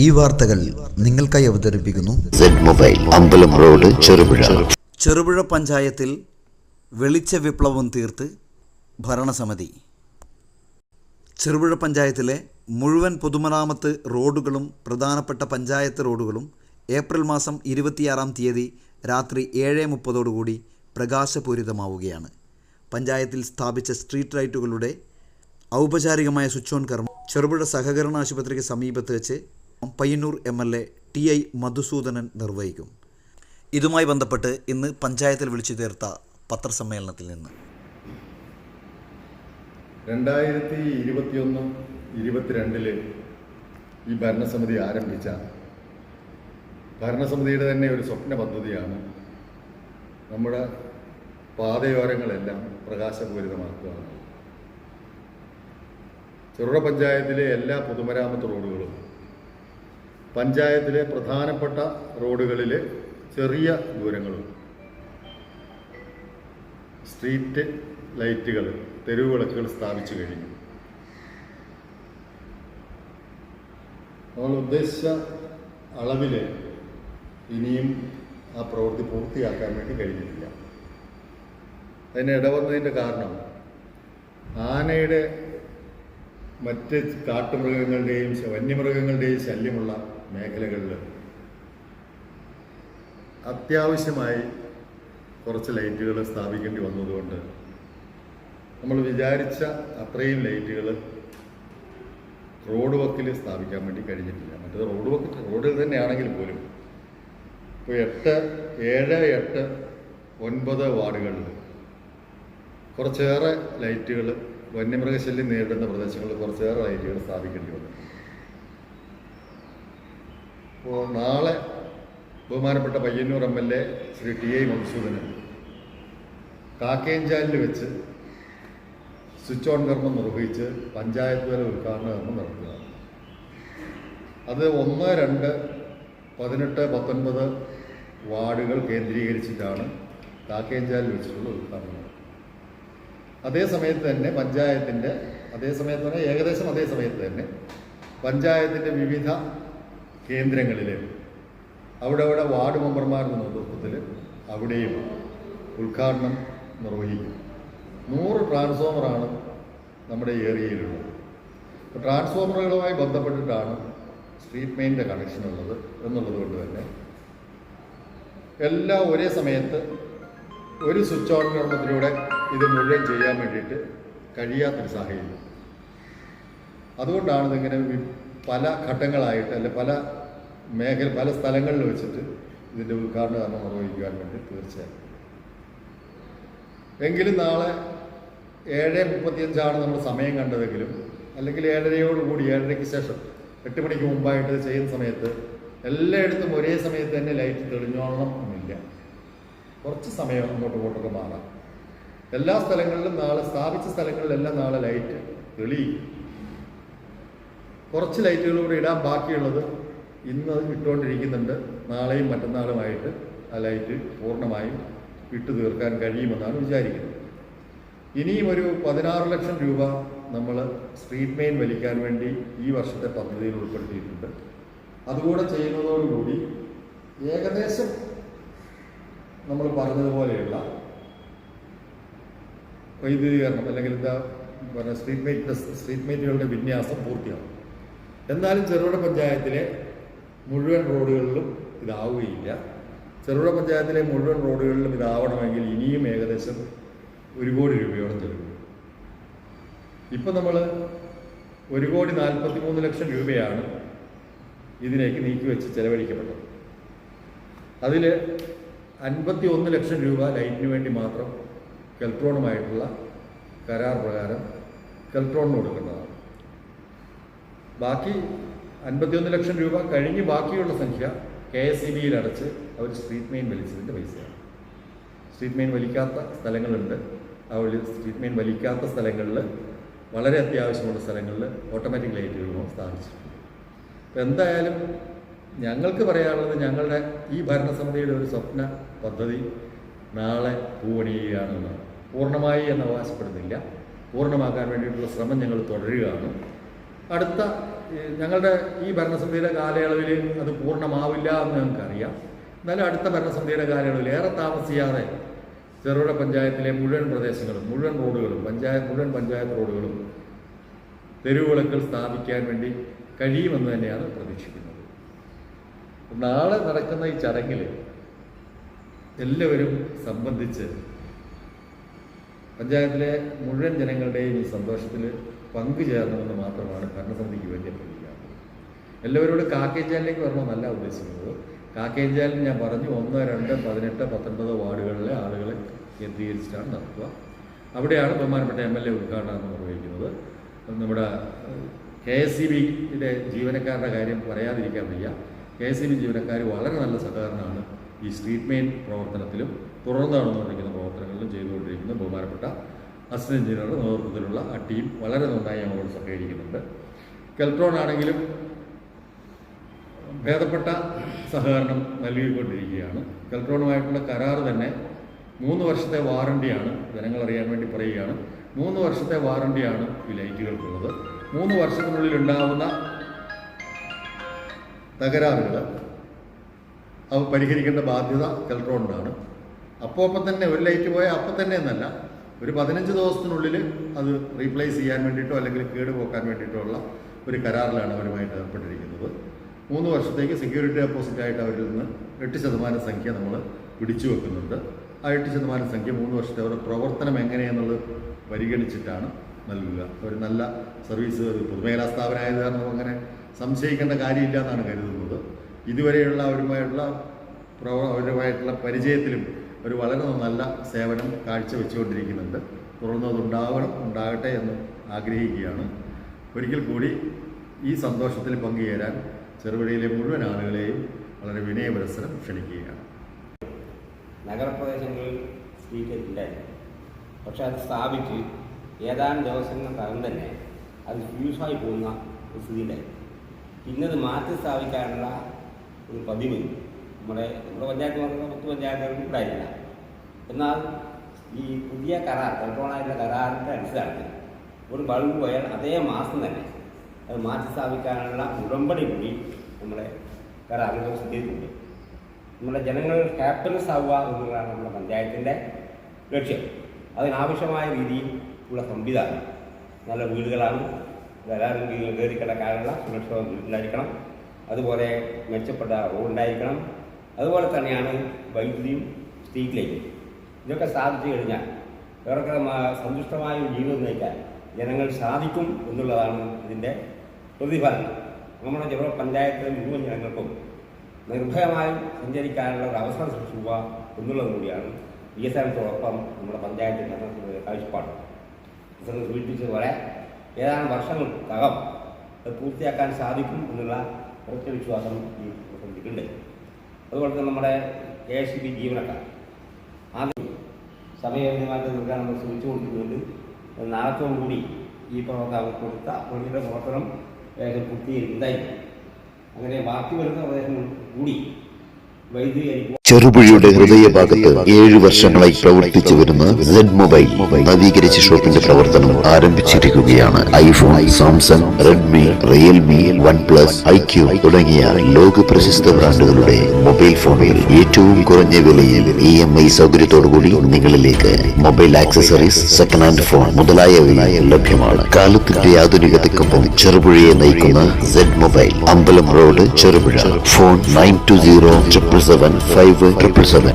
ഈ വാർത്തകൾ നിങ്ങൾക്കായി അവതരിപ്പിക്കുന്നു മൊബൈൽ അമ്പലം റോഡ് ചെറുപുഴ. ചെറുപുഴ പഞ്ചായത്തിൽ വെളിച്ച വിപ്ലവം തീർത്ത് ഭരണസമിതി. ചെറുപുഴ പഞ്ചായത്തിലെ മുഴുവൻ പൊതുമരാമത്ത് റോഡുകളും പ്രധാനപ്പെട്ട പഞ്ചായത്ത് റോഡുകളും ഏപ്രിൽ മാസം 26-ാം തീയതി രാത്രി 7:30 പ്രകാശപൂരിതമാവുകയാണ്. പഞ്ചായത്തിൽ സ്ഥാപിച്ച സ്ട്രീറ്റ് ലൈറ്റുകളുടെ ഔപചാരികമായ സ്വിച്ച് ഓൺ കർമ്മം ചെറുപുഴ സഹകരണ ആശുപത്രിക്ക് സമീപത്ത് വെച്ച് പയ്യന്നൂർ MLA TI മധുസൂദനൻ നിർവഹിക്കും. ഇതുമായി ബന്ധപ്പെട്ട് ഇന്ന് പഞ്ചായത്തിൽ വിളിച്ചു ചേർത്ത പത്രസമ്മേളനത്തിൽ നിന്ന് 2021-22 ഈ ഭരണസമിതി ആരംഭിച്ച ഭരണസമിതിയുടെ തന്നെ ഒരു സ്വപ്ന പദ്ധതിയാണ് നമ്മുടെ പാതയോരങ്ങളെല്ലാം പ്രകാശപൂരിതമാക്കുക. ചെറുപുഴ പഞ്ചായത്തിലെ എല്ലാ പൊതുമരാമത്ത് റോഡുകളും പഞ്ചായത്തിലെ പ്രധാനപ്പെട്ട റോഡുകളിൽ ചെറിയ ദൂരങ്ങളും സ്ട്രീറ്റ് ലൈറ്റുകൾ, തെരുവുവിളക്കുകൾ സ്ഥാപിച്ചു കഴിഞ്ഞു. നമ്മൾ ഉദ്ദേശിച്ച അളവിൽ ഇനിയും ആ പ്രവൃത്തി പൂർത്തിയാക്കാൻ വേണ്ടി കഴിഞ്ഞിട്ടില്ല. അതിന് ഇടവന്നതിൻ്റെ കാരണം ആനയുടെ മറ്റ് കാട്ടുമൃഗങ്ങളുടെയും വന്യമൃഗങ്ങളുടെയും ശല്യമുള്ള മേഖലകളിൽ അത്യാവശ്യമായി കുറച്ച് ലൈറ്റുകൾ സ്ഥാപിക്കേണ്ടി വന്നതുകൊണ്ട് നമ്മൾ വിചാരിച്ച അത്രയും ലൈറ്റുകൾ റോഡ് വക്കിൽ സ്ഥാപിക്കാൻ വേണ്ടി കഴിഞ്ഞിട്ടില്ല. മറ്റേത് റോഡിൽ തന്നെയാണെങ്കിൽ പോലും ഇപ്പോൾ 8, 7, 8, 9 വാർഡുകളിൽ കുറച്ചേറെ ലൈറ്റുകൾ, വന്യമൃഗശല്യം നേരിടുന്ന പ്രദേശങ്ങളിൽ കുറച്ചേറെ ലൈറ്റുകൾ സ്ഥാപിക്കേണ്ടി വന്നു. അപ്പോൾ നാളെ ബഹുമാനപ്പെട്ട പയ്യന്നൂർ MLA ശ്രീ TI മധുസൂദനൻ കാക്കേഞ്ചാലിൽ വെച്ച് സ്വിച്ച് ഓൺ കർമ്മം നിർവഹിച്ച് പഞ്ചായത്ത് തല ഉദ്ഘാടന കർമ്മം നടത്തുക. അത് 1, 2, 18, 19 വാർഡുകൾ കേന്ദ്രീകരിച്ചിട്ടാണ് കാക്കേഞ്ചാലിൽ വെച്ചിട്ടുള്ള ഉദ്ഘാടനം. അതേസമയത്ത് തന്നെ ഏകദേശം അതേ സമയത്ത് തന്നെ പഞ്ചായത്തിൻ്റെ വിവിധ കേന്ദ്രങ്ങളിൽ അവിടെ വാർഡ് മെമ്പർമാരുടെ നേതൃത്വത്തിൽ അവിടെയും ഉദ്ഘാടനം നിർവഹിക്കും. 100 ട്രാൻസ്ഫോമറാണ് നമ്മുടെ ഏരിയയിലുള്ളത്. അപ്പോൾ ട്രാൻസ്ഫോമറുകളുമായി ബന്ധപ്പെട്ടിട്ടാണ് സ്ട്രീറ്റ് മെയിൻ്റെ കണക്ഷൻ ഉള്ളത് എന്നുള്ളത് കൊണ്ട് തന്നെ എല്ലാം ഒരേ സമയത്ത് ഒരു സ്വിച്ച് ഓൺ കർമ്മത്തിലൂടെ ഇത് മുഴുവൻ ചെയ്യാൻ വേണ്ടിയിട്ട് കഴിയാത്തൊരു സാഹചര്യം. അതുകൊണ്ടാണ് ഇതിങ്ങനെ പല ഘട്ടങ്ങളായിട്ട് പല സ്ഥലങ്ങളിൽ വെച്ചിട്ട് ഇതിൻ്റെ ഉദ്ഘാടന കർമ്മം നിർവഹിക്കാൻ വേണ്ടി തീർച്ചയായും. എങ്കിലും നാളെ 7:35 നമ്മൾ സമയം കണ്ടതെങ്കിലും, അല്ലെങ്കിൽ 7:30 7:30 ശേഷം 8 മണിക്ക് മുമ്പായിട്ട് ചെയ്യുന്ന സമയത്ത് എല്ലായിടത്തും ഒരേ സമയത്ത് തന്നെ ലൈറ്റ് തെളിഞ്ഞോളണം എന്നില്ല. കുറച്ച് സമയം അങ്ങോട്ടും ഇങ്ങോട്ടൊക്കെ മാറാം. എല്ലാ സ്ഥലങ്ങളിലും സ്ഥാപിച്ച സ്ഥലങ്ങളിലെല്ലാം നാളെ ലൈറ്റ് തെളിയിക്കും. കുറച്ച് ലൈറ്റുകൾ കൂടെ ഇടാൻ ബാക്കിയുള്ളത് ഇന്ന് ഇട്ടുകൊണ്ടിരിക്കുന്നുണ്ട്. നാളെയും മറ്റന്നാളുമായിട്ട് ആ ലൈറ്റ് പൂർണ്ണമായും ഇട്ടു തീർക്കാൻ കഴിയുമെന്നാണ് വിചാരിക്കുന്നത്. ഇനിയും ഒരു 16 ലക്ഷം രൂപ നമ്മൾ സ്ട്രീറ്റ് മെയിൻ വലിക്കാൻ വേണ്ടി ഈ വർഷത്തെ പദ്ധതിയിൽ ഉൾപ്പെടുത്തിയിട്ടുണ്ട്. അതുകൂടെ ചെയ്യുന്നതോടുകൂടി ഏകദേശം നമ്മൾ പറഞ്ഞതുപോലെയുള്ള വൈദ്യുതീകരണം അല്ലെങ്കിൽ സ്ട്രീറ്റ് മെയിറ്റുകളുടെ വിന്യാസം പൂർത്തിയാവും. എന്നാലും ചെറുപുഴ പഞ്ചായത്തിലെ മുഴുവൻ റോഡുകളിലും ഇതാവുകയില്ല. ചെറുപുഴ പഞ്ചായത്തിലെ മുഴുവൻ റോഡുകളിലും ഇതാവണമെങ്കിൽ ഇനിയും ഏകദേശം 1 കോടി രൂപയോളം ചെലവ്. ഇപ്പം നമ്മൾ 1,43 ലക്ഷം രൂപയാണ് ഇതിലേക്ക് നീക്കിവെച്ച് ചെലവഴിക്കപ്പെട്ടത്. അതിൽ 51 ലക്ഷം രൂപ ലൈറ്റിന് വേണ്ടി മാത്രം കെൽട്രോണുമായിട്ടുള്ള കരാർ പ്രകാരം കെൽട്രോണിന് കൊടുക്കേണ്ടതാണ്. ബാക്കി 51 ലക്ഷം രൂപ കഴിഞ്ഞ് ബാക്കിയുള്ള സംഖ്യ KSEBയിൽ അടച്ച് അവർ സ്ട്രീറ്റ് മെയിൻ വലിച്ചതിൻ്റെ പൈസയാണ്. സ്ട്രീറ്റ് മെയിൻ വലിക്കാത്ത സ്ഥലങ്ങളുണ്ട്. സ്ട്രീറ്റ് മെയിൻ വലിക്കാത്ത സ്ഥലങ്ങളിൽ, വളരെ അത്യാവശ്യമുള്ള സ്ഥലങ്ങളിൽ ഓട്ടോമാറ്റിക് ലൈറ്റുകളും സ്ഥാപിച്ചിട്ടുണ്ട്. അപ്പോൾ എന്തായാലും ഞങ്ങൾക്ക് പറയാനുള്ളത്, ഞങ്ങളുടെ ഈ ഭരണസമിതിയുടെ ഒരു സ്വപ്ന പദ്ധതി നാളെ പൂവണിയുകയാണെന്നാണ്. പൂർണ്ണമായി എന്ന് അവകാശപ്പെടുന്നില്ല. പൂർണ്ണമാക്കാൻ വേണ്ടിയിട്ടുള്ള ശ്രമം ഞങ്ങൾ തുടരുകയാണ്. അടുത്ത ഞങ്ങളുടെ ഈ ഭരണസമിതിയുടെ കാലയളവിൽ അത് പൂർണ്ണമാവില്ല എന്ന് ഞങ്ങൾക്കറിയാം. എന്നാലും അടുത്ത ഭരണസമിതിയുടെ കാലയളവിൽ ഏറെ താമസിയാതെ ചെറുപുഴ പഞ്ചായത്തിലെ മുഴുവൻ പ്രദേശങ്ങളും മുഴുവൻ റോഡുകളും മുഴുവൻ പഞ്ചായത്ത് റോഡുകളും തെരുവുവിളക്കുകൾ സ്ഥാപിക്കാൻ വേണ്ടി കഴിയുമെന്ന് തന്നെയാണ് പ്രതീക്ഷിക്കുന്നത്. നാളെ നടക്കുന്ന ഈ ചടങ്ങിൽ എല്ലാവരും സംബന്ധിച്ച് പഞ്ചായത്തിലെ മുഴുവൻ ജനങ്ങളുടെയും ഈ സന്തോഷത്തിൽ പങ്കുചേരണമെന്ന് മാത്രമാണ് ഭരണസമിതിക്ക് വേണ്ടി അഭ്യർത്ഥിക്കുന്നത്. എല്ലാവരോടും കാക്കേഞ്ചാലിലേക്ക് വരണമെന്നല്ല ഉദ്ദേശിക്കുന്നത്. കാക്കേഞ്ചാലിൽ ഞാൻ പറഞ്ഞു 1, 2, 18, 19 വാർഡുകളിലെ ആളുകളെ കേന്ദ്രീകരിച്ചിട്ടാണ് നടത്തുക. അവിടെയാണ് ബഹുമാനപ്പെട്ട MLA ഉദ്ഘാടനം നിർവഹിക്കുന്നത്. നമ്മുടെ KSEB-യുടെ ജീവനക്കാരുടെ കാര്യം പറയാതിരിക്കാൻ വയ്യ. KSEB ജീവനക്കാർ വളരെ നല്ല സഹകരണമാണ് ഈ സ്ട്രീറ്റ് മെയിൻ പ്രവർത്തനത്തിലും തുടർന്ന് നടന്നുകൊണ്ടിരിക്കുന്ന പ്രവർത്തനങ്ങളിലും ചെയ്തുകൊണ്ടിരിക്കുന്നത്. ബഹുമാനപ്പെട്ട അസിസ്റ്റന്റ് എഞ്ചിനീയറുടെ നേതൃത്വത്തിലുള്ള ആ ടീം വളരെ നന്നായി ഞങ്ങളോട് സഹകരിക്കുന്നുണ്ട്. കെൽട്രോൺ ആണെങ്കിലും ഭേദപ്പെട്ട സഹകരണം നൽകിക്കൊണ്ടിരിക്കുകയാണ്. കെൽട്രോണുമായിട്ടുള്ള കരാർ തന്നെ 3 വർഷത്തെ വാറണ്ടിയാണ്. ജനങ്ങളറിയാൻ വേണ്ടി പറയുകയാണ്, 3 വർഷത്തെ വാറണ്ടിയാണ് ഈ ലൈറ്റുകൾക്കുള്ളത്. 3 വർഷത്തിനുള്ളിൽ ഉണ്ടാകുന്ന തകരാറുകൾ അവ പരിഹരിക്കേണ്ട ബാധ്യത കെൽട്രോണിനാണ്. അപ്പം തന്നെ ഒരു ലൈറ്റ് പോയാൽ അപ്പം തന്നെ എന്നല്ല, ഒരു 15 ദിവസത്തിനുള്ളിൽ അത് റീപ്ലേസ് ചെയ്യാൻ വേണ്ടിയിട്ടോ അല്ലെങ്കിൽ കേട് പോക്കാൻ വേണ്ടിയിട്ടോ ഉള്ള ഒരു കരാറിലാണ് അവരുമായിട്ട് ഏർപ്പെട്ടിരിക്കുന്നത്. 3 വർഷത്തേക്ക് സെക്യൂരിറ്റി ഡെപ്പോസിറ്റായിട്ട് അവരിൽ നിന്ന് 8% സംഖ്യ നമ്മൾ പിടിച്ചു വെക്കുന്നുണ്ട്. ആ 8% സംഖ്യ 3 വർഷത്തെ അവരുടെ പ്രവർത്തനം എങ്ങനെയെന്നുള്ളത് പരിഗണിച്ചിട്ടാണ് നൽകുക. ഒരു നല്ല സർവീസ് പൊതുമേഖലാ സ്ഥാപനമായത് കാരണം അങ്ങനെ സംശയിക്കേണ്ട കാര്യമില്ല എന്നാണ് കരുതുന്നത്. ഇതുവരെയുള്ള അവരുമായിട്ടുള്ള പരിചയത്തിലും ഒരു വളരെ നല്ല സേവനം കാഴ്ചവെച്ചുകൊണ്ടിരിക്കുന്നുണ്ട്. തുടർന്ന് ഉണ്ടാകട്ടെ എന്ന് ആഗ്രഹിക്കുകയാണ്. ഒരിക്കൽ കൂടി ഈ സന്തോഷത്തിൽ പങ്കുചേരാൻ ചെറുപുഴയിലെ മുഴുവൻ ആളുകളെയും വളരെ വിനയപുരസ്സരം ക്ഷണിക്കുകയാണ്. നഗരപ്രദേശങ്ങളിൽ സ്ട്രീറ്റ് ലൈറ്റ് ഇല്ലായിരുന്നു. പക്ഷെ അത് സ്ഥാപിച്ച് ഏതാനും ദിവസങ്ങൾക്കകം തന്നെ അത് ഫ്യൂസായി പോകുന്ന ഒരു സ്ഥിതിയിലായി. പിന്നത് മാറ്റി സ്ഥാപിക്കാനുള്ള ഒരു പതിവ് നമ്മുടെ പഞ്ചായത്ത് മാത്രമല്ല 10 പഞ്ചായത്തുകൾക്കും ഉണ്ടായില്ല. എന്നാൽ ഈ പുതിയ കരാർ കെൽട്രോണായിട്ടുള്ള കരാറിൻ്റെ അടിസ്ഥാനത്തിൽ ഒരു ബൾബ് പോയാൽ അതേ മാസം തന്നെ അത് മാറ്റി സ്ഥാപിക്കാനുള്ള ഉടമ്പടി കൂടി നമ്മുടെ കരാറിൽ സ്ഥിതിയിട്ടുണ്ട്. നമ്മുടെ ജനങ്ങൾ ഹാപ്പിനെസ് ആവുക എന്നുള്ളതാണ് നമ്മുടെ പഞ്ചായത്തിൻ്റെ ലക്ഷ്യം. അതിനാവശ്യമായ രീതിയിൽ ഉള്ള സംവിധാനം നല്ല വീടുകളാണ്, എല്ലാവരും കയറി കിടക്കാനുള്ള സുരക്ഷ വീട്ടിലായിരിക്കണം. അതുപോലെ മെച്ചപ്പെട്ട റോഡുണ്ടായിരിക്കണം. അതുപോലെ തന്നെയാണ് വൈദ്യുതിയും സ്ട്രീറ്റ് ലൈറ്റും. ഇതൊക്കെ സ്ഥാപിച്ചു കഴിഞ്ഞാൽ ഏറെക്കുറെ സന്തുഷ്ടമായ ഒരു ജീവിതം നയിക്കാൻ ജനങ്ങൾ സാധിക്കും എന്നുള്ളതാണ് ഇതിൻ്റെ പ്രതിഫലനം. നമ്മുടെ ചെറുപുഴ പഞ്ചായത്തിലെ മുഴുവൻ ജനങ്ങൾക്കും നിർഭയമായും സഞ്ചരിക്കാനുള്ള ഒരു അവസരം സൃഷ്ടിക്കുക എന്നുള്ളത് കൂടിയാണ് വികസനത്തോടൊപ്പം നമ്മുടെ പഞ്ചായത്തിൻ്റെ കാഴ്ചപ്പാട്. വികസനം സൂചിപ്പിച്ചതുപോലെ ഏതാനും വർഷങ്ങൾക്കകം അത് പൂർത്തിയാക്കാൻ സാധിക്കും എന്നുള്ള ഉറച്ച വിശ്വാസം ഈ പ്രതിക്കുണ്ട്. അതുപോലെ തന്നെ നമ്മുടെ KSEB ജീവനക്കാർ ആദ്യം സമയബന്ധിതമായിട്ട് തീർക്കാൻ നമ്മൾ ശ്രമിച്ചുകൊണ്ടിരിക്കുന്നുണ്ട്. നാളത്തോടുകൂടി ഈ പ്രവർത്തനം കൊടുത്ത പണിയുടെ പ്രവർത്തനം പൂർത്തീകരിക്കുന്നതായിരിക്കും. അങ്ങനെ ബാക്കി വരുന്ന പ്രദേശങ്ങൾ കൂടി വൈദ്യുതീകരിക്കും. ചെറുപുഴയുടെ ഹൃദയഭാഗത്ത് 7 വർഷങ്ങളായി പ്രവർത്തിച്ചു വരുന്ന Z മൊബൈൽ നവീകരിച്ച ഷോപ്പിന്റെ പ്രവർത്തനം ആരംഭിച്ചിരിക്കുകയാണ്. IPhone, Samsung, Redmi, Realme, OnePlus, IQ തുടങ്ങിയ ലോക പ്രശസ്ത ബ്രാൻഡുകളുടെ മൊബൈൽ ഫോണുകൾ ഏറ്റവും കുറഞ്ഞ വിലയിൽ EMI സൗകര്യത്തോടുകൂടി നിങ്ങളിലേക്ക്. Mobile accessories, second hand phone മുതലായവ ലഭ്യമാണ്. കാലത്തിന്റെ ആധുനികതയ്ക്കൊപ്പം ചെറുപുഴയെ നയിക്കുന്ന Z മൊബൈൽ, അമ്പലം റോഡ്, ചെറുപുഴ. ഫോൺ 92077577.